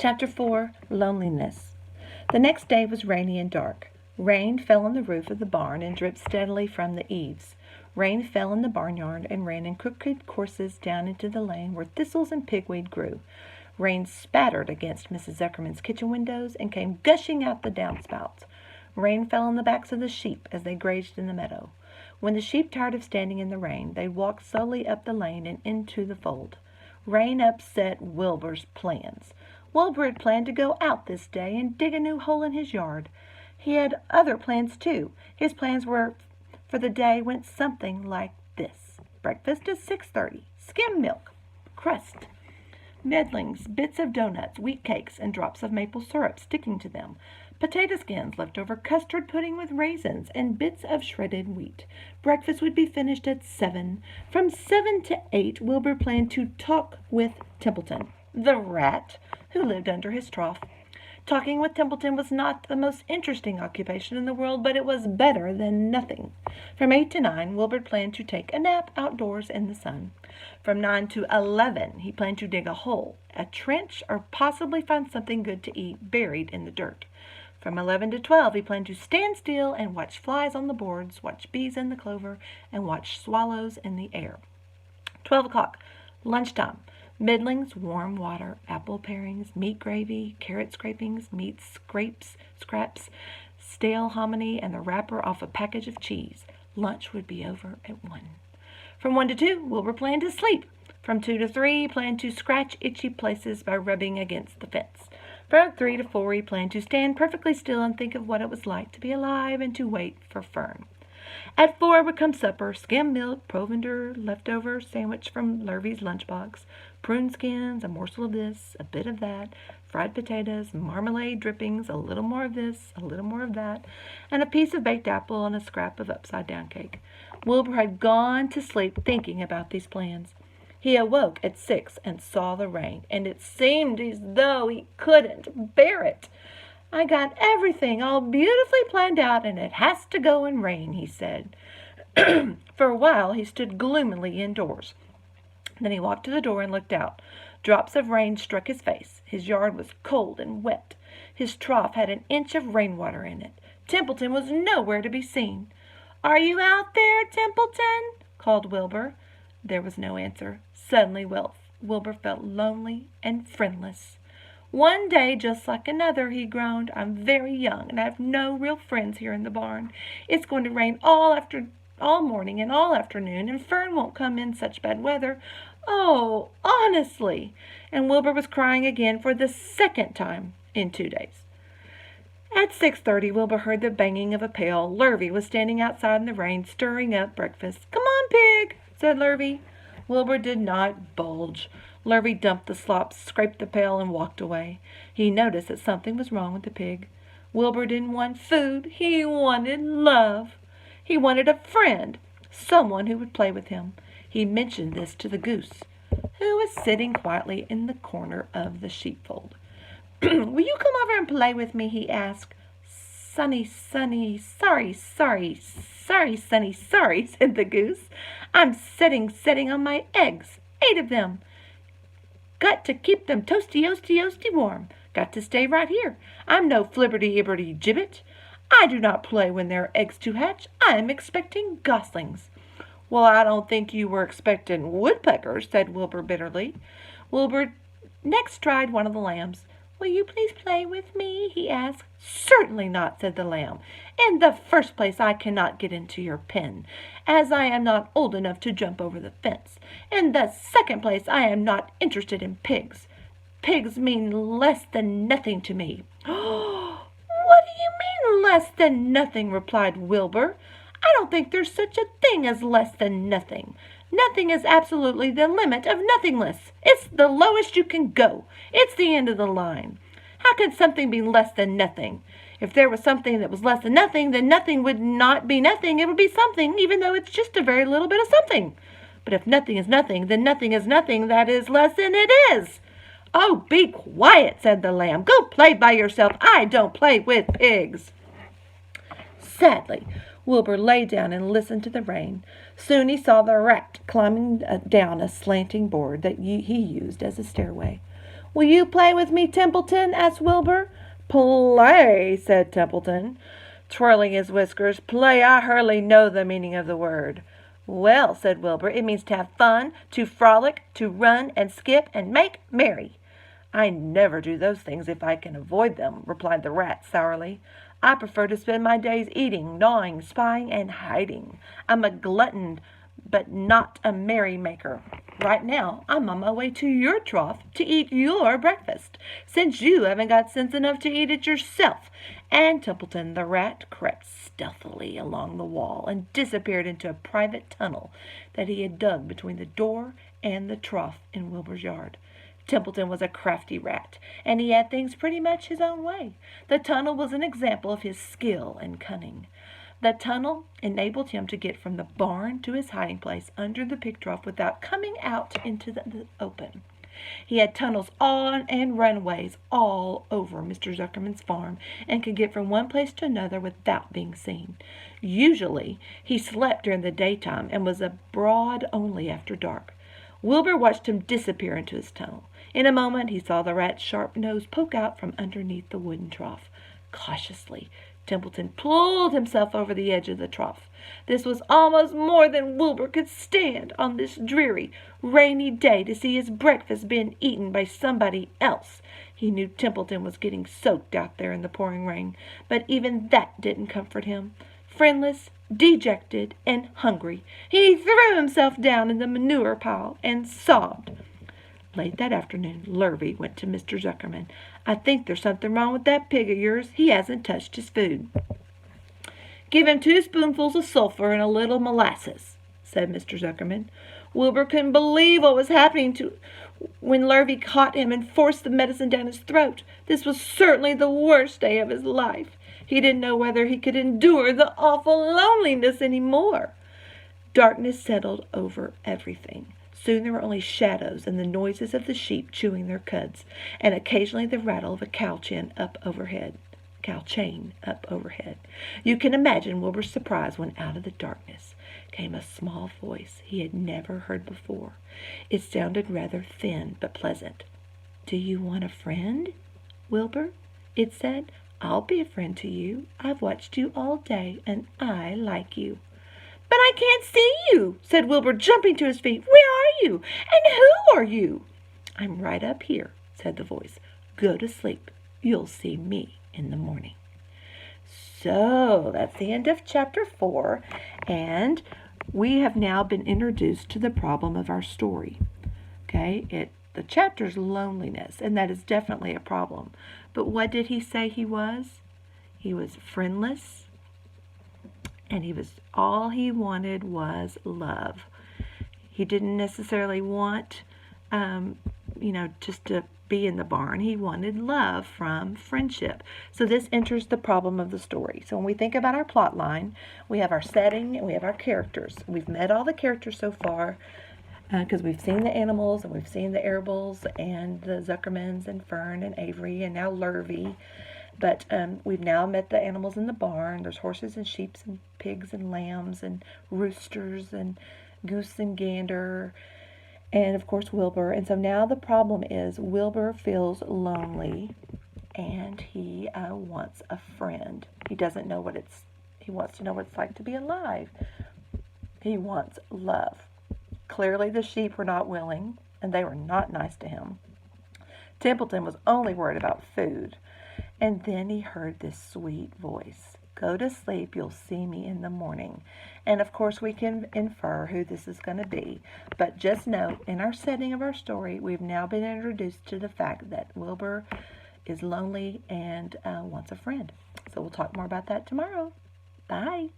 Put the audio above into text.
Chapter 4, Loneliness. The next day was rainy and dark. Rain fell on the roof of the barn and dripped steadily from the eaves. Rain fell in the barnyard and ran in crooked courses down into the lane where thistles and pigweed grew. Rain spattered against Mrs. Zuckerman's kitchen windows and came gushing out the downspouts. Rain fell on the backs of the sheep as they grazed in the meadow. When the sheep tired of standing in the rain, they walked slowly up the lane and into the fold. Rain upset Wilbur's plans. Wilbur had planned to go out this day and dig a new hole in his yard. He had other plans, too. His plans for the day went something like this. Breakfast at 6:30. Skim milk, crust, medlings, bits of donuts, wheat cakes, and drops of maple syrup sticking to them. Potato skins, leftover custard pudding with raisins, and bits of shredded wheat. Breakfast would be finished at 7. From 7 to 8, Wilbur planned to talk with Templeton, the rat, who lived under his trough. Talking with Templeton was not the most interesting occupation in the world, but it was better than nothing. From 8 to 9, Wilbur planned to take a nap outdoors in the sun. From 9 to 11, he planned to dig a hole, a trench, or possibly find something good to eat buried in the dirt. From 11 to 12, he planned to stand still and watch flies on the boards, watch bees in the clover, and watch swallows in the air. 12 o'clock, lunchtime. Middlings, warm water, apple parings, meat gravy, carrot scrapings, meat scraps, stale hominy, and the wrapper off a package of cheese. Lunch would be over at 1. From 1 to 2, Wilbur planned to sleep. From 2 to 3, he planned to scratch itchy places by rubbing against the fence. From 3 to 4, he planned to stand perfectly still and think of what it was like to be alive and to wait for Fern. At 4 would come supper, skim milk, provender, leftover sandwich from Lurvy's lunchbox, prune skins, a morsel of this, a bit of that, fried potatoes, marmalade drippings, a little more of this, a little more of that, and a piece of baked apple and a scrap of upside-down cake. Wilbur had gone to sleep thinking about these plans. He awoke at 6 and saw the rain, and it seemed as though he couldn't bear it. "I got everything all beautifully planned out, and it has to go and rain," he said. For a while he stood gloomily indoors. Then he walked to the door and looked out. Drops of rain struck his face. His yard was cold and wet. His trough had an inch of rainwater in it. Templeton was nowhere to be seen. "Are you out there, Templeton?" called Wilbur. There was no answer. Suddenly Wilbur felt lonely and friendless. "One day just like another," he groaned. "I'm very young, and I have no real friends here in the barn. It's going to rain all morning and all afternoon, and Fern won't come in such bad weather. Oh, honestly!" And Wilbur was crying again for the second time in 2 days. At 6:30, Wilbur heard the banging of a pail. Lurvy was standing outside in the rain, stirring up breakfast. "Come on, pig," said Lurvy. Wilbur did not budge. Lurvy dumped the slop, scraped the pail, and walked away. He noticed that something was wrong with the pig. Wilbur didn't want food. He wanted love. He wanted a friend, someone who would play with him. He mentioned this to the goose, who was sitting quietly in the corner of the sheepfold. "Will you come over and play with me?" he asked. Sunny, sorry, Sunny, sorry, said the goose. "I'm sitting on my eggs, 8 of them. Got to keep them toasty warm. Got to stay right here. I'm no flibberty-ibberty-gibbet. I do not play when there are eggs to hatch. I am expecting goslings." "Well, I don't think you were expecting woodpeckers," said Wilbur bitterly. Wilbur next tried one of the lambs. "Will you please play with me?" he asked. "Certainly not," said the lamb. "In the first place, I cannot get into your pen, as I am not old enough to jump over the fence. In the second place, I am not interested in pigs. Pigs mean less than nothing to me." "What do you mean, less than nothing?" replied Wilbur. "I don't think there's such a thing as less than nothing. Nothing is absolutely the limit of nothingness. It's the lowest you can go. It's the end of the line. How could something be less than nothing? If there was something that was less than nothing, then nothing would not be nothing. It would be something, even though it's just a very little bit of something. But if nothing is nothing, then nothing is nothing that is less than it is." "Oh, be quiet," said the lamb. "Go play by yourself. I don't play with pigs." Sadly, Wilbur lay down and listened to the rain. Soon he saw the rat climbing down a slanting board that he used as a stairway. "Will you play with me, Templeton?" asked Wilbur. "Play," said Templeton, twirling his whiskers. "Play, I hardly know the meaning of the word." "Well," said Wilbur, "it means to have fun, to frolic, to run and skip and make merry." "I never do those things if I can avoid them," replied the rat sourly. "I prefer to spend my days eating, gnawing, spying, and hiding. I'm a glutton, but not a merry-maker. Right now, I'm on my way to your trough to eat your breakfast, since you haven't got sense enough to eat it yourself." And Templeton the rat crept stealthily along the wall and disappeared into a private tunnel that he had dug between the door and the trough in Wilbur's yard. Templeton was a crafty rat, and he had things pretty much his own way. The tunnel was an example of his skill and cunning. The tunnel enabled him to get from the barn to his hiding place under the pig trough without coming out into the open. He had tunnels on and runways all over Mr. Zuckerman's farm and could get from one place to another without being seen. Usually he slept during the daytime and was abroad only after dark. Wilbur watched him disappear into his tunnel. In a moment he saw the rat's sharp nose poke out from underneath the wooden trough. Cautiously, Templeton pulled himself over the edge of the trough. This was almost more than Wilbur could stand on this dreary, rainy day to see his breakfast being eaten by somebody else. He knew Templeton was getting soaked out there in the pouring rain, but even that didn't comfort him. Friendless, dejected, and hungry, he threw himself down in the manure pile and sobbed. Late that afternoon, Lurvy went to Mr. Zuckerman. "I think there's something wrong with that pig of yours. He hasn't touched his food." "Give him 2 spoonfuls of sulphur and a little molasses," said Mr. Zuckerman. Wilbur couldn't believe what was happening when Lurvy caught him and forced the medicine down his throat. This was certainly the worst day of his life. He didn't know whether he could endure the awful loneliness any more. Darkness settled over everything. Soon there were only shadows and the noises of the sheep chewing their cuds, and occasionally the rattle of a cow chain up overhead. You can imagine Wilbur's surprise when out of the darkness came a small voice he had never heard before. It sounded rather thin but pleasant. "Do you want a friend, Wilbur?" it said. "I'll be a friend to you. I've watched you all day, and I like you." "But I can't see you," said Wilbur, jumping to his feet. "Where are you? And who are you?" "I'm right up here," said the voice. "Go to sleep. You'll see me in the morning." So that's the end of chapter 4, and we have now been introduced to the problem of our story. Okay, the chapter's loneliness, and that is definitely a problem. But what did he say he was? He was friendless, and all he wanted was love. He didn't necessarily want, just to be in the barn. He wanted love from friendship. So this enters the problem of the story. So when we think about our plot line, we have our setting and we have our characters. We've met all the characters so far because we've seen the animals and we've seen the Arables and the Zuckermans and Fern and Avery and now Lurvy. But we've now met the animals in the barn. There's horses and sheep and pigs and lambs and roosters and goose and gander and, of course, Wilbur. And so now the problem is Wilbur feels lonely and he wants a friend. He doesn't know he wants to know what it's like to be alive. He wants love. Clearly the sheep were not willing and they were not nice to him. Templeton was only worried about food. And then he heard this sweet voice. "Go to sleep, you'll see me in the morning." And of course we can infer who this is going to be. But just note, in our setting of our story, we've now been introduced to the fact that Wilbur is lonely and wants a friend. So we'll talk more about that tomorrow. Bye.